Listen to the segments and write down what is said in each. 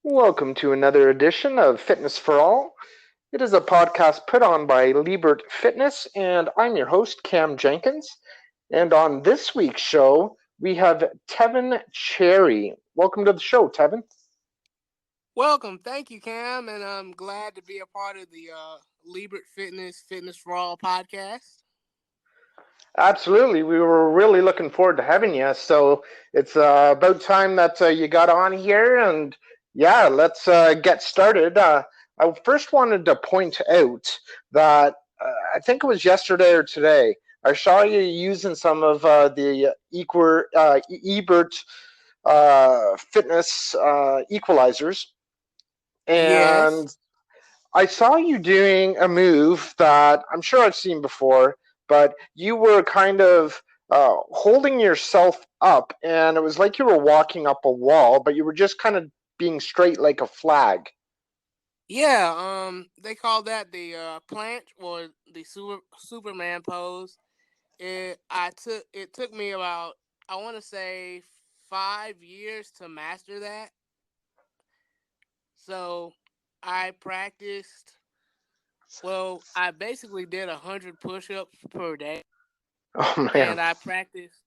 Welcome to another edition of Fitness for All. It is a podcast put on by Liebert Fitness, and I'm your host, Cam Jenkins. And on this week's show, we have Tevin Cherry. Welcome to the show, Tevin. Welcome. Thank you, Cam, and I'm glad to be a part of the Liebert Fitness for All podcast. Absolutely. We were really looking forward to having you. So it's about time that you got on here. And yeah, let's get started. I first wanted to point out that I think it was yesterday or today. I saw you using some of the Ebert fitness equalizers. Yes. And I saw you doing a move that I'm sure I've seen before, but you were kind of holding yourself up, and it was like you were walking up a wall, but you were just kind of being straight like a flag. Yeah. They call that the planche or the Superman pose. It took me about, I want to say, 5 years to master that. So I practiced. Well, I basically did 100 push-ups per day, Oh man. and I practiced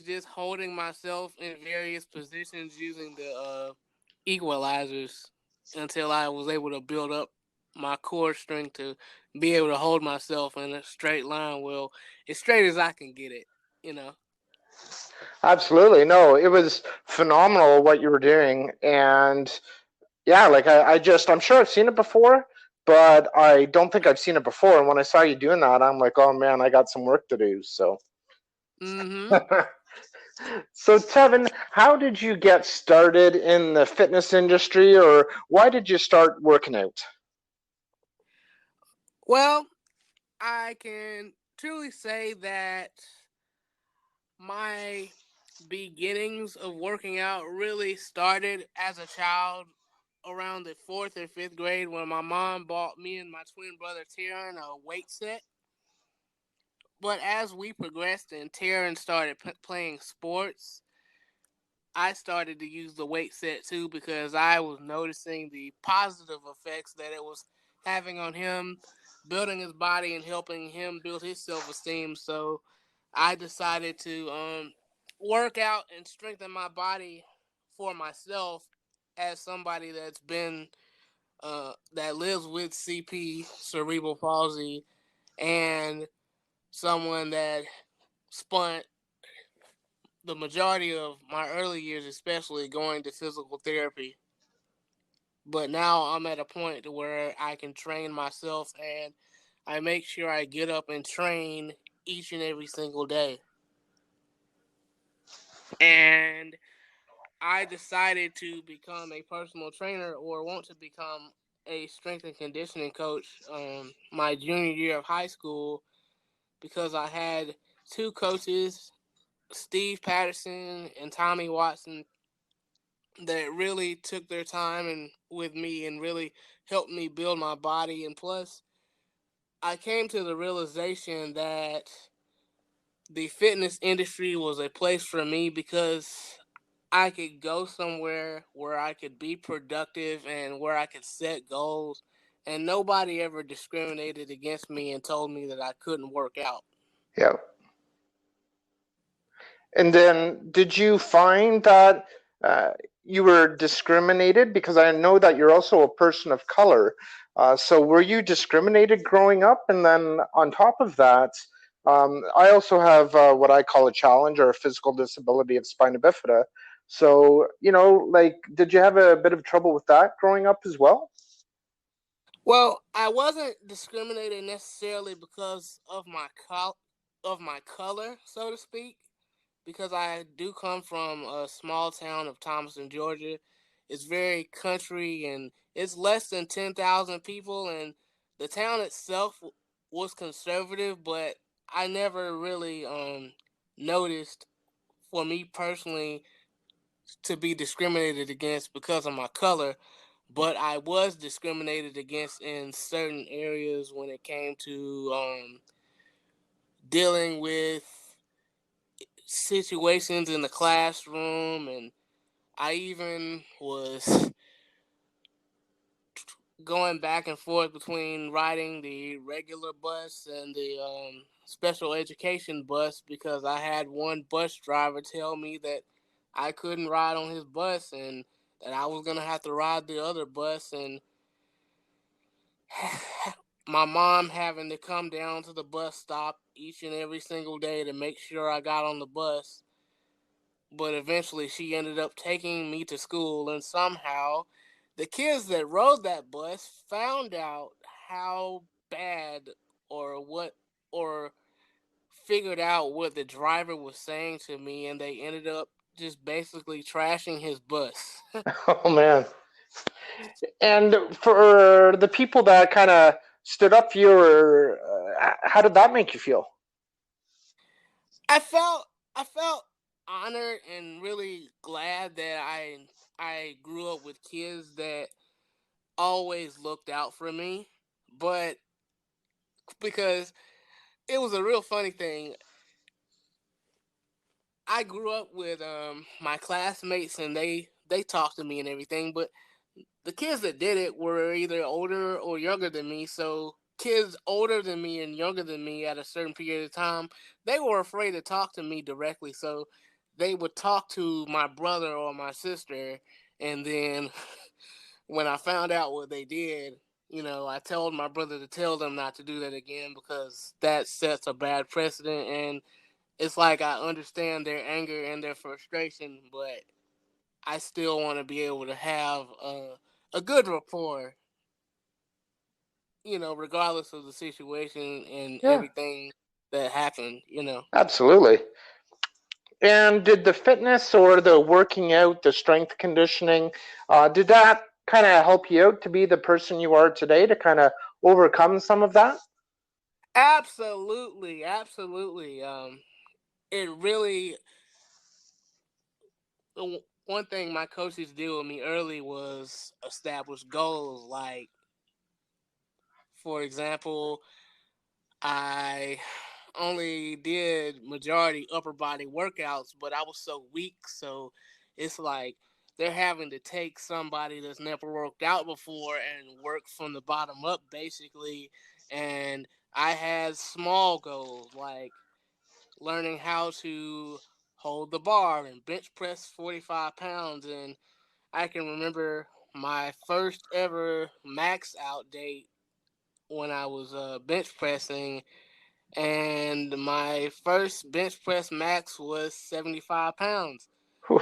just holding myself in various positions using the equalizers until I was able to build up my core strength to be able to hold myself in a straight line. Well, as straight as I can get it, you know. Absolutely. No, it was phenomenal what you were doing. And yeah, like I'm sure I've seen it before, but I don't think I've seen it before. And when I saw you doing that, I'm like, oh man, I got some work to do. So. Mm-hmm. So, Tevin, how did you get started in the fitness industry, or why did you start working out? Well, I can truly say that my beginnings of working out really started as a child around the fourth or fifth grade when my mom bought me and my twin brother Terron a weight set. But as we progressed and Terron started playing sports, I started to use the weight set too because I was noticing the positive effects that it was having on him, building his body and helping him build his self esteem. So I decided to work out and strengthen my body for myself as somebody that lives with CP, cerebral palsy, and someone that spent the majority of my early years, especially going to physical therapy. But now I'm at a point where I can train myself and I make sure I get up and train each and every single day. And I decided to become a personal trainer or want to become a strength and conditioning coach my junior year of high school because I had two coaches, Steve Patterson and Tommy Watson, that really took their time and with me and really helped me build my body. And plus, I came to the realization that the fitness industry was a place for me because I could go somewhere where I could be productive and where I could set goals, and nobody ever discriminated against me and told me that I couldn't work out. Yeah. And then, did you find that uh, you were discriminated? Because I know that you're also a person of color. So, were you discriminated growing up? And then, on top of that, I also have what I call a challenge or a physical disability of spina bifida. So, like, did you have a bit of trouble with that growing up as well? Well, I wasn't discriminated necessarily because of my color, so to speak, because I do come from a small town of Thomaston, Georgia. It's very country and it's less than 10,000 people, and the town itself was conservative, but I never really noticed, for me personally, to be discriminated against because of my color. But I was discriminated against in certain areas when it came to dealing with situations in the classroom and I even was going back and forth between riding the regular bus and the special education bus because I had one bus driver tell me that I couldn't ride on his bus and that I was going to have to ride the other bus. And my mom having to come down to the bus stop each and every single day to make sure I got on the bus. But eventually she ended up taking me to school, and somehow the kids that rode that bus found out how bad or what or figured out what the driver was saying to me, and they ended up just basically trashing his bus. Oh man. And for the people that kind of stood up for you, or how did that make you feel? I felt honored and really glad that I grew up with kids that always looked out for me. But because it was a real funny thing. I grew up with my classmates and they talked to me and everything, but the kids that did it were either older or younger than me. So kids older than me and younger than me at a certain period of time, they were afraid to talk to me directly. So they would talk to my brother or my sister, and then when I found out what they did, I told my brother to tell them not to do that again because that sets a bad precedent. And it's like I understand their anger and their frustration, but I still want to be able to have a good rapport, regardless of the situation and Yeah, everything that happened. absolutely. And did the fitness or the working out, the strength conditioning, did that kind of help you out to be the person you are today to kind of overcome some of that? Absolutely, absolutely. It really, one thing my coaches did with me early was establish goals. Like, for example, I only did majority upper body workouts, but I was so weak, so it's like they're having to take somebody that's never worked out before and work from the bottom up basically. And I had small goals like learning how to hold the bar and bench press 45 pounds. And I can remember my first ever max out date when I was bench pressing, and my first bench press max was 75 pounds. Whew.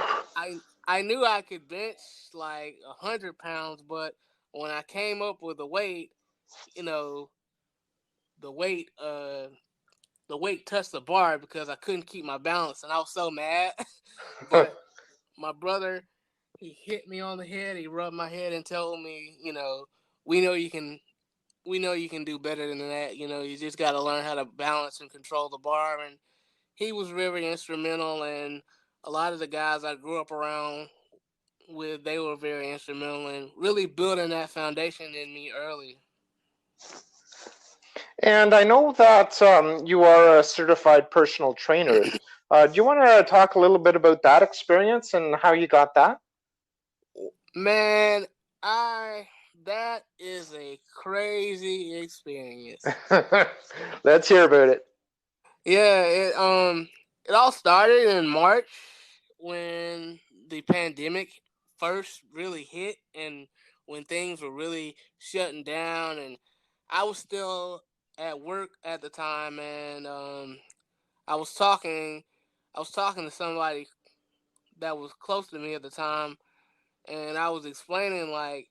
I knew I could bench like 100 pounds, but when I came up with the weight, you know, the weight the weight touched the bar because I couldn't keep my balance, and I was so mad. But my brother, he hit me on the head, he rubbed my head and told me, we know you can do better than that. You just got to learn how to balance and control the bar. And he was very instrumental, and a lot of the guys I grew up around with, they were very instrumental in really building that foundation in me early. And I know that you are a certified personal trainer. Do you want to talk a little bit about that experience and how you got that? Man, I that is a crazy experience. Let's hear about it. Yeah, it all started in March when the pandemic first really hit, and when things were really shutting down, and I was still at work at the time. And I was talking I was talking to somebody that was close to me at the time, and I was explaining like,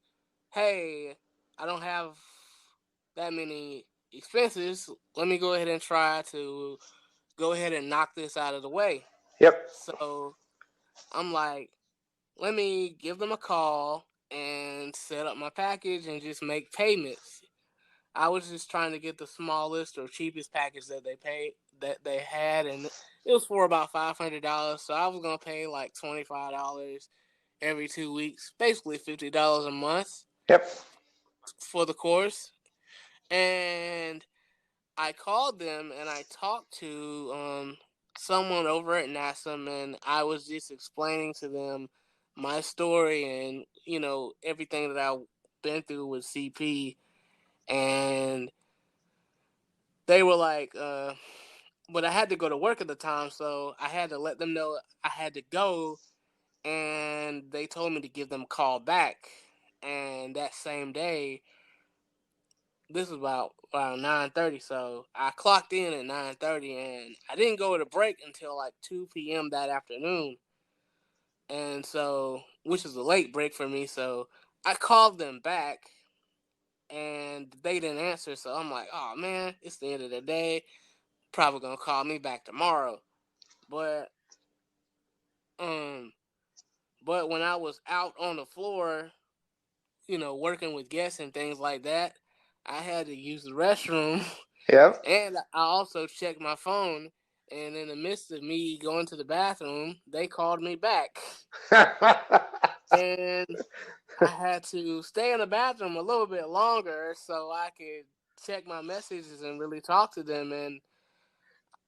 hey, I don't have that many expenses. Let me go ahead and try to go ahead and knock this out of the way. Yep. So I'm like, let me give them a call and set up my package and just make payments. I was just trying to get the smallest or cheapest package that they had, and it was for about $500. So I was gonna pay like $25 every 2 weeks, basically $50 a month Yep. for the course. And I called them and I talked to someone over at NASM, and I was just explaining to them my story and everything that I've been through with CP, and they were like, but I had to go to work at the time, so I had to let them know I had to go, and they told me to give them a call back. And that same day, this was about 9:30, so I clocked in at 9:30, and I didn't go to break until like 2 p.m. that afternoon, and so which is a late break for me. So I called them back, and they didn't answer. So I'm like, oh man, it's the end of the day. Probably gonna call me back tomorrow. But um, but when I was out on the floor, working with guests and things like that, I had to use the restroom, Yep. and I also checked my phone. And in the midst of me going to the bathroom, they called me back, and I had to stay in the bathroom a little bit longer so I could check my messages and really talk to them. And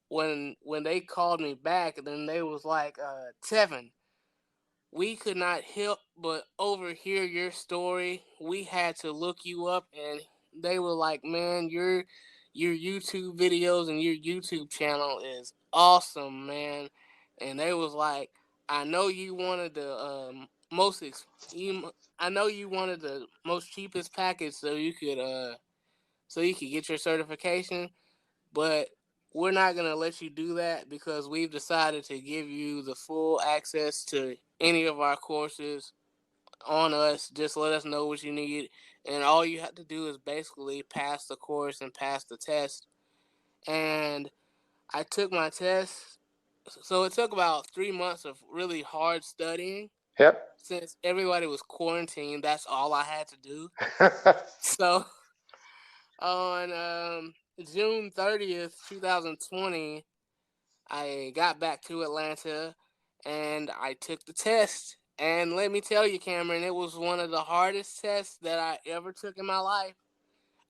when they called me back, then they was like, Tevin, we could not help but overhear your story. We had to look you up, and they were like, man, your YouTube videos and your YouTube channel is awesome, man. And they was like, I know you wanted the most I know you wanted the most cheapest package so you could get your certification, but we're not going to let you do that because we've decided to give you the full access to any of our courses on us. Just let us know what you need, and all you have to do is basically pass the course and pass the test. And I took my test, so it took about 3 months of really hard studying. Yep. Since everybody was quarantined, that's all I had to do. So on June 30th, 2020, I got back to Atlanta and I took the test. And let me tell you, Cameron, it was one of the hardest tests that I ever took in my life.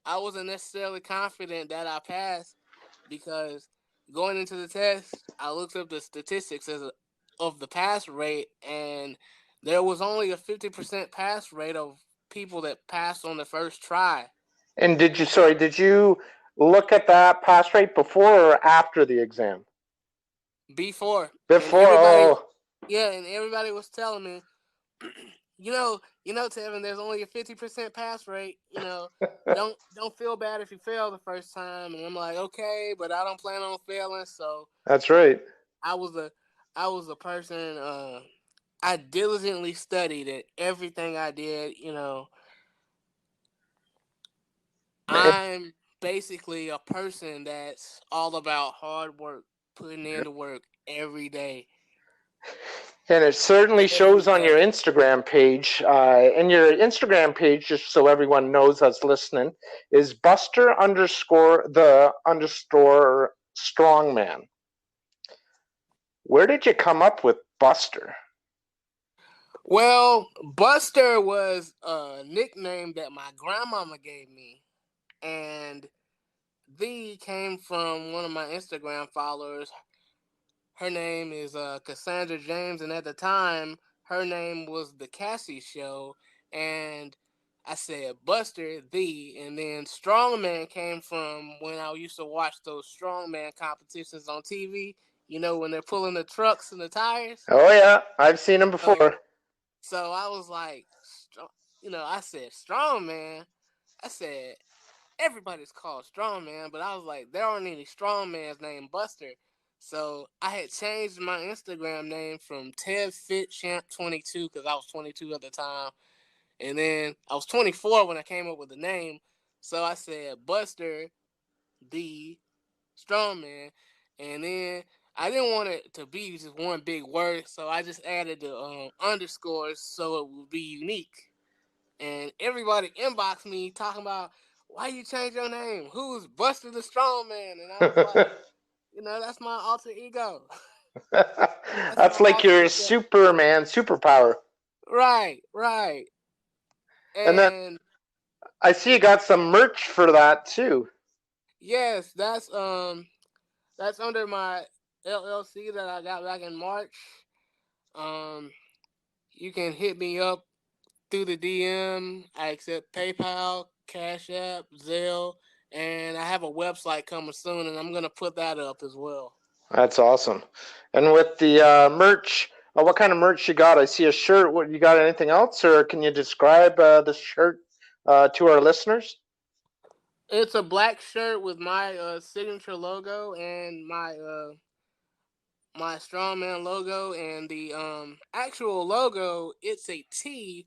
I wasn't necessarily confident that I passed because going into the test, I looked up the statistics of the pass rate, and there was only a 50% pass rate of people that passed on the first try. And did you look at that pass rate before or after the exam? Before, and Before, everybody, oh, yeah, and everybody was telling me, Tevin, there's only a 50% pass rate. Don't feel bad if you fail the first time. And I'm like, okay, but I don't plan on failing. So that's right. I was a, I was a person. I diligently studied it. Everything I did. I'm basically a person that's all about hard work, putting in the work every day, And it certainly every shows on your day. Instagram page. And your Instagram page, just so everyone knows that's listening, is Buster underscore the underscore strongman. Where did you come up with Buster? Well, Buster was a nickname that my grandmama gave me, and the came from one of my Instagram followers. Her name is Cassandra James, and at the time, her name was The Cassie Show, and I said Buster the, and then Strongman came from when I used to watch those Strongman competitions on TV. When they're pulling the trucks and the tires. Oh, yeah, I've seen him So, before. so I was like, I said Strongman. I said everybody's called Strongman, but I was like, there aren't any Strongmans named Buster. So I had changed my Instagram name from TevFitChamp22 because I was 22 at the time, and then I was 24 when I came up with the name. So I said Buster the Strongman, and then I didn't want it to be just one big word, so I just added the underscores so it would be unique. And everybody inboxed me talking about why you change your name? Who's Buster the Strongman? And I was like, that's my alter ego. That's my That's like alter your ego. Superman superpower. Right, right. And then And I see you got some merch for that too. yes, that's under my LLC that I got back in March. Um You can hit me up through the DM. I accept PayPal, Cash App, Zelle, and I have a website coming soon, and I'm gonna put that up as well. That's awesome. And with the merch, what kind of merch you got? I see a shirt. What you got? Anything else, or can you describe the shirt to our listeners? It's a black shirt with my signature logo and my Strongman logo, and the actual logo. It's a T,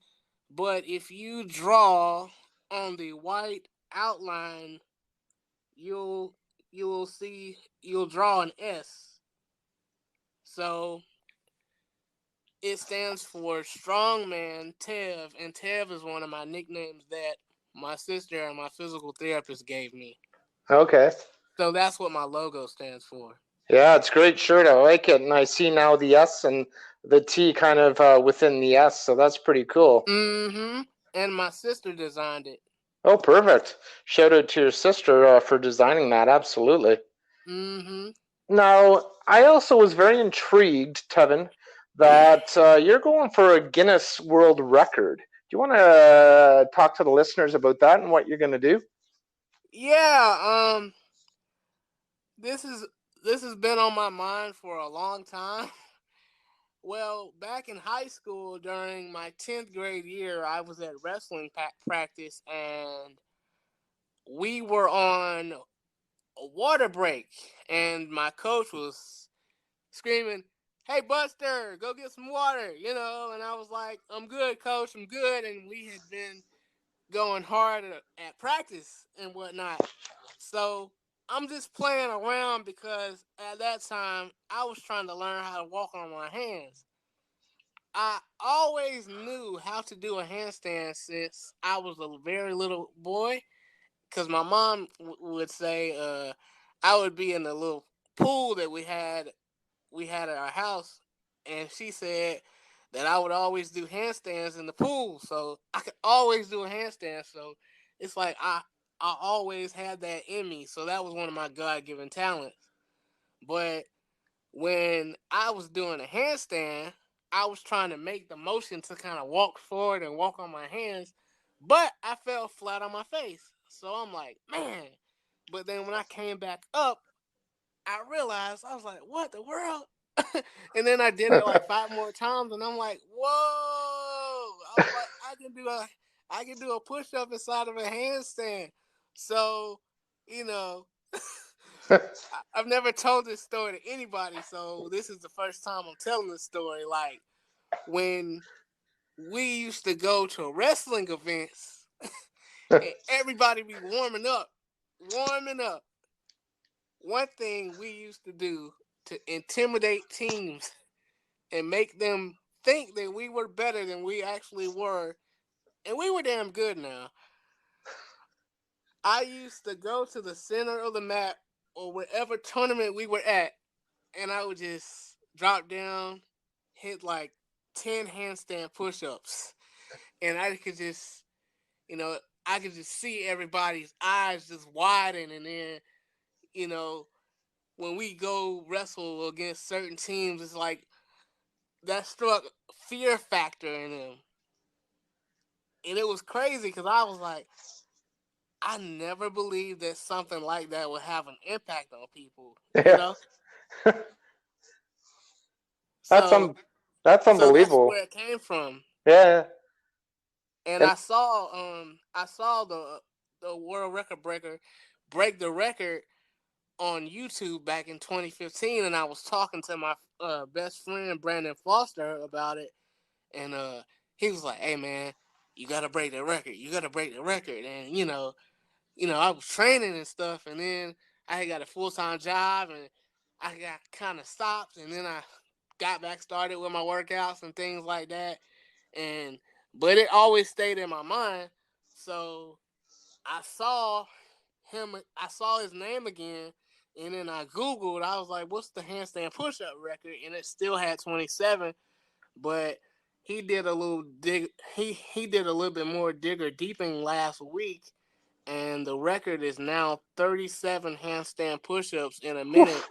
but if you draw on the white outline, you'll you'll see you'll draw an S. So it stands for Strongman Tev, and Tev is one of my nicknames that my sister and my physical therapist gave me. Okay. So that's what my logo stands for. Yeah, it's a great shirt. I like it, and I see now the S and the T kind of within the S, so that's pretty cool. Mm-hmm. And my sister designed it. Oh, perfect. Shout out to your sister for designing that. Absolutely. Mm-hmm. Now, I also was very intrigued, Tevin, that you're going for a Guinness World Record. Do you want to talk to the listeners about that and what you're going to do? Yeah, this is this has been on my mind for a long time. Well, back in high school during my 10th grade year, I was at wrestling practice, and we were on a water break, and my coach was screaming, "Hey Buster, go get some water," and I was like, "I'm good, coach, I'm good." And we had been going hard at practice and whatnot. So I'm just playing around because at that time I was trying to learn how to walk on my hands. I always knew how to do a handstand since I was a very little boy. Because my mom would say I would be in the little pool that we had at our house, and she said that I would always do handstands in the pool, so I could always do a handstand. So it's like I always had that in me. So that was one of my God given talents. But when I was doing a handstand, I was trying to make the motion to kind of walk forward and walk on my hands, but I fell flat on my face. So I'm like, man. But then when I came back up, I realized I was like, what the world? And then I did it like 5 more times, and I'm like, whoa! I was like, I can do a push up inside of a handstand. So, you know, I've never told this story to anybody, so this is the first time I'm telling this story. Like when we used to go to wrestling events, and everybody be warming up. One thing we used to do to intimidate teams and make them think that we were better than we actually were, and we were damn good now. I used to go to the center of the map or wherever tournament we were at, and I would just drop down, hit like 10 handstand push ups. And I could just, you know, I could just see everybody's eyes just widen. And then, you know, when we go wrestle against certain teams, it's like that struck fear factor in them. And it was crazy because I was like, I never believed that something like that would have an impact on people, you Yeah, know? that's So, that's so that's unbelievable. where it came from. Yeah, And and I saw the world record breaker break the record on YouTube back in 2015, and I was talking to my best friend Brandon Foster about it, and he was like, "Hey man, you gotta break the record. You gotta break the record." And I was training and stuff, and then I got a full-time job, and I got kind of stopped, and then I got back started with my workouts and things like that, and but it always stayed in my mind. So I saw I saw his name again, and then I Googled. I was like, "What's the handstand push-up record?" And it still had 27, but he did a little dig. He did a little bit more digger deeping last week, and the record is now 37 handstand push-ups in a whew, minute,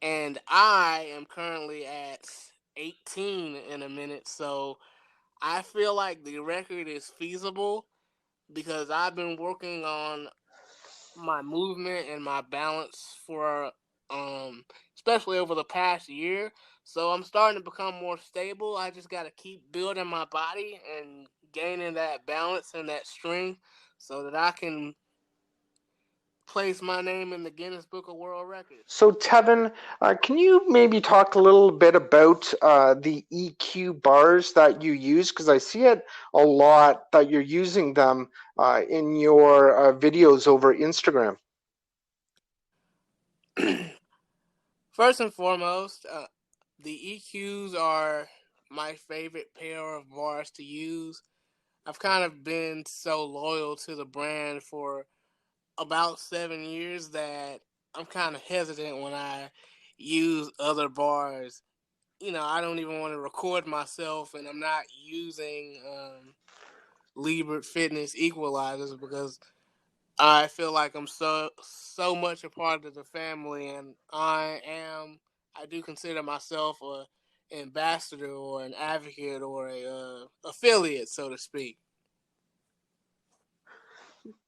and I am currently at 18 in a minute. So I feel like the record is feasible because I've been working on my movement and my balance for especially over the past year. So I'm starting to become more stable. I just got to keep building my body and gaining that balance and that strength so that I can place my name in the Guinness Book of World Records. So, Tevin, can you maybe talk a little bit about the EQ bars that you use? Because I see it a lot that you're using them in your videos over Instagram. First and foremost, the EQs are my favorite pair of bars to use. I've kind of been so loyal to the brand for about 7 years that I'm kind of hesitant when I use other bars. I don't even want to record myself, and I'm not using Liebert Fitness Equalizers because I feel like I'm so much a part of the family, and I do consider myself a ambassador or an advocate or a affiliate, so to speak.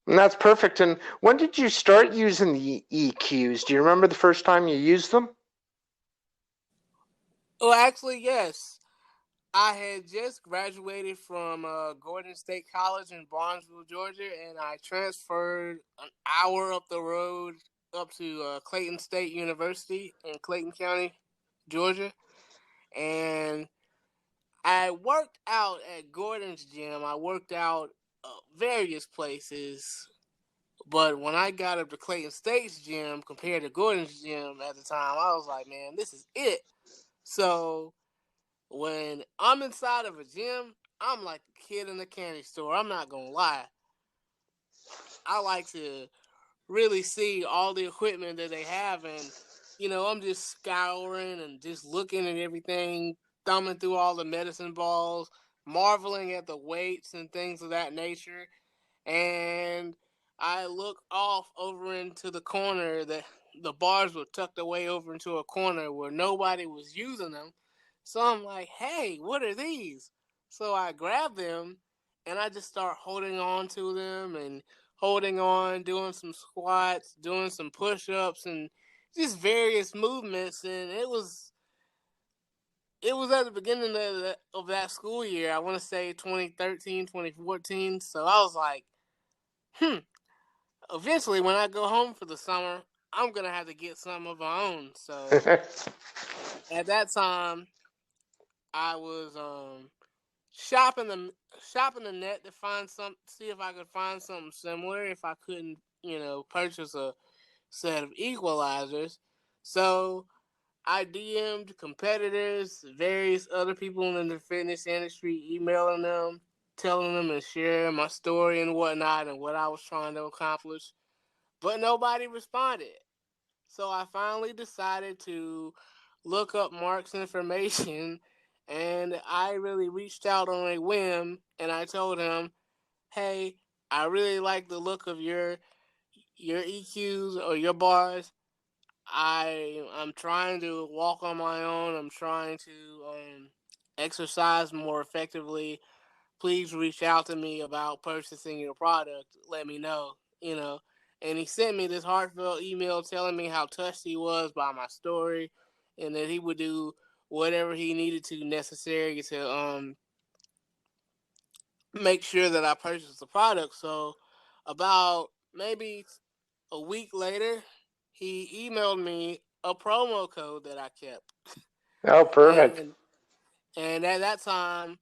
And that's perfect. And when did you start using the EQs? Do you remember the first time you used them? Well, actually, yes. I had just graduated from Gordon State College in Barnesville, Georgia, and I transferred an hour up the road up to Clayton State University in Clayton County, Georgia. And I worked out at Gordon's gym. I worked out various places. But when I got up to Clayton State's gym compared to Gordon's gym at the time, I was like, man, this is it. So when I'm inside of a gym, I'm like a kid in a candy store. I'm not gonna lie. I like to really see all the equipment that they have, and I'm just scouring and just looking at everything, thumbing through all the medicine balls, marveling at the weights and things of that nature. And I look off over into the corner that the bars were tucked away over into a corner where nobody was using them. So I'm like, hey, what are these? So I grab them and I just start holding on to them and holding on, doing some squats, doing some push ups, and just various movements. And it was at the beginning of that school year. I want to say 2013, 2014. So I was like, eventually when I go home for the summer, I'm gonna have to get some of my own. So at that time, I was shopping the net to see if I could find something similar. If I couldn't, purchase a set of equalizers, so I DM'd competitors, various other people in the fitness industry, emailing them, telling them and sharing my story and whatnot and what I was trying to accomplish. But nobody responded. So I finally decided to look up Mark's information and I really reached out on a whim and I told him, "Hey, I really like the look of your EQs or your bars. I'm trying to walk on my own. I'm trying to exercise more effectively. Please reach out to me about purchasing your product. Let me know. And he sent me this heartfelt email telling me how touched he was by my story and that he would do whatever he needed to necessary to make sure that I purchased the product. So about maybe a week later, he emailed me a promo code that I kept. Oh, perfect. And and at that time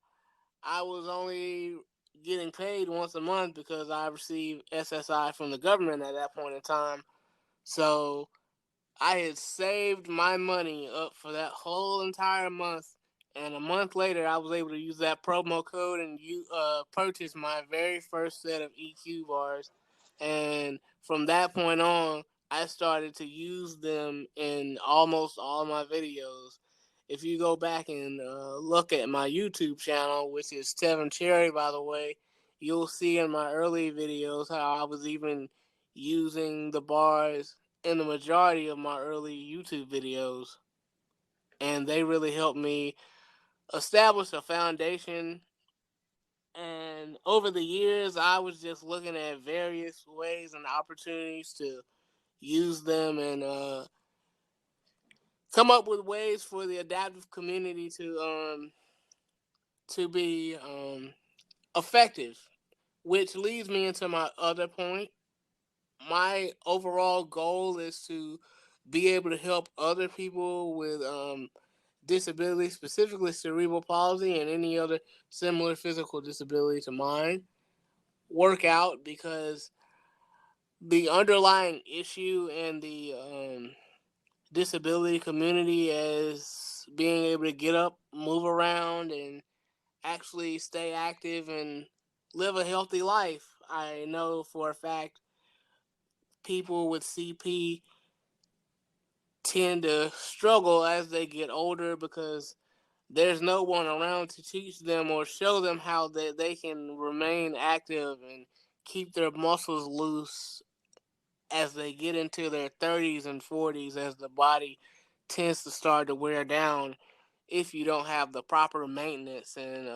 I was only getting paid once a month because I received SSI from the government at that point in time. So I had saved my money up for that whole entire month. And a month later, I was able to use that promo code and purchase my very first set of EQ bars. And from that point on, I started to use them in almost all my videos. If you go back and look at my YouTube channel, which is Tevin Cherry, by the way, you'll see in my early videos how I was even using the bars in the majority of my early YouTube videos. And they really helped me establish a foundation And over the years, I was just looking at various ways and opportunities to use them and come up with ways for the adaptive community to be effective. Which leads me into my other point. My overall goal is to be able to help other people with disabilities, specifically cerebral palsy and any other similar physical disability to mine, work out, because the underlying issue in the disability community is being able to get up, move around, and actually stay active and live a healthy life. I know for a fact people with CP tend to struggle as they get older because there's no one around to teach them or show them how they can remain active and keep their muscles loose as they get into their 30s and 40s, as the body tends to start to wear down if you don't have the proper maintenance and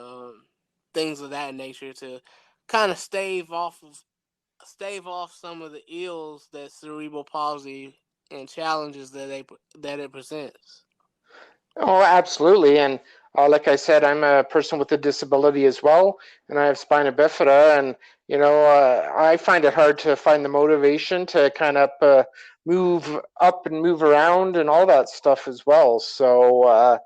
things of that nature to kind of stave off some of the ills that cerebral palsy and challenges that it presents. Oh, absolutely. And like I said, I'm a person with a disability as well, and I have spina bifida. And, I find it hard to find the motivation to kind of move up and move around and all that stuff as well. So,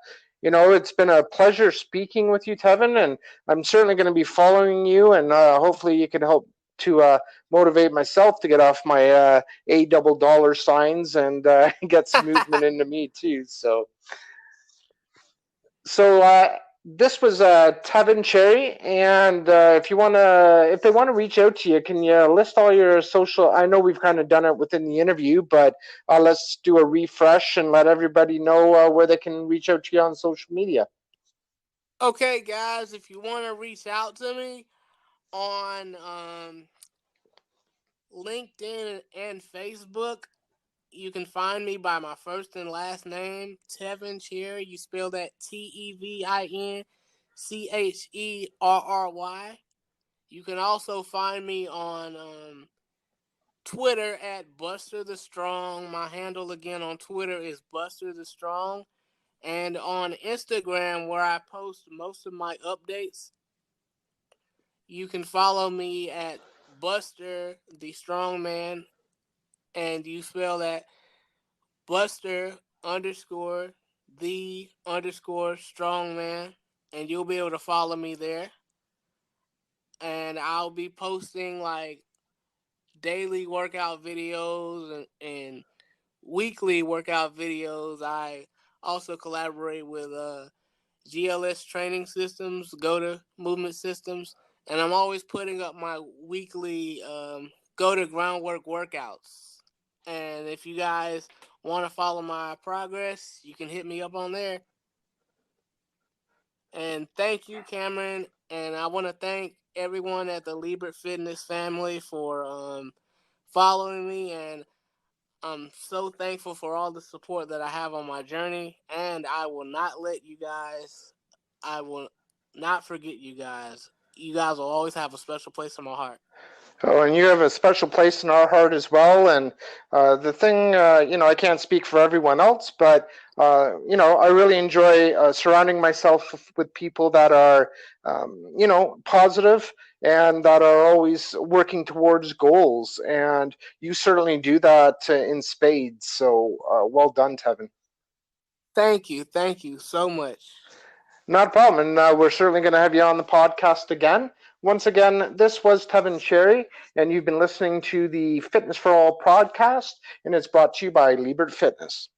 it's been a pleasure speaking with you, Tevin, and I'm certainly going to be following you, and hopefully you can help to motivate myself to get off my A double dollar signs and get some movement into me too. So this was Tevin Cherry, and if they want to reach out to you, can you list all your social? I know we've kind of done it within the interview, but let's do a refresh and let everybody know where they can reach out to you on social media. Okay, guys, if you want to reach out to me on LinkedIn and Facebook, you can find me by my first and last name, Tevin Cherry. You spell that TevinCherry. You can also find me on Twitter at Buster the Strong. My handle again on Twitter is Buster the Strong. And on Instagram, where I post most of my updates, you can follow me at Buster the Strongman. And you spell that Buster underscore the underscore strongman, and you'll be able to follow me there. And I'll be posting like daily workout videos and weekly workout videos. I also collaborate with GLS Training Systems, Go to Movement Systems, and I'm always putting up my weekly Go to Groundwork workouts. And if you guys want to follow my progress, you can hit me up on there. And thank you, Cameron. And I want to thank everyone at the Liebert Fitness family for following me. And I'm so thankful for all the support that I have on my journey. And I will not I will not forget you guys. You guys will always have a special place in my heart. Oh, and you have a special place in our heart as well. And the thing, I can't speak for everyone else, but I really enjoy surrounding myself with people that are, positive and that are always working towards goals. And you certainly do that in spades. So well done, Tevin. Thank you so much. Not a problem. And we're certainly going to have you on the podcast again. Once again, this was Tevin Cherry, and you've been listening to the Fitness for All podcast, and it's brought to you by Liebert Fitness.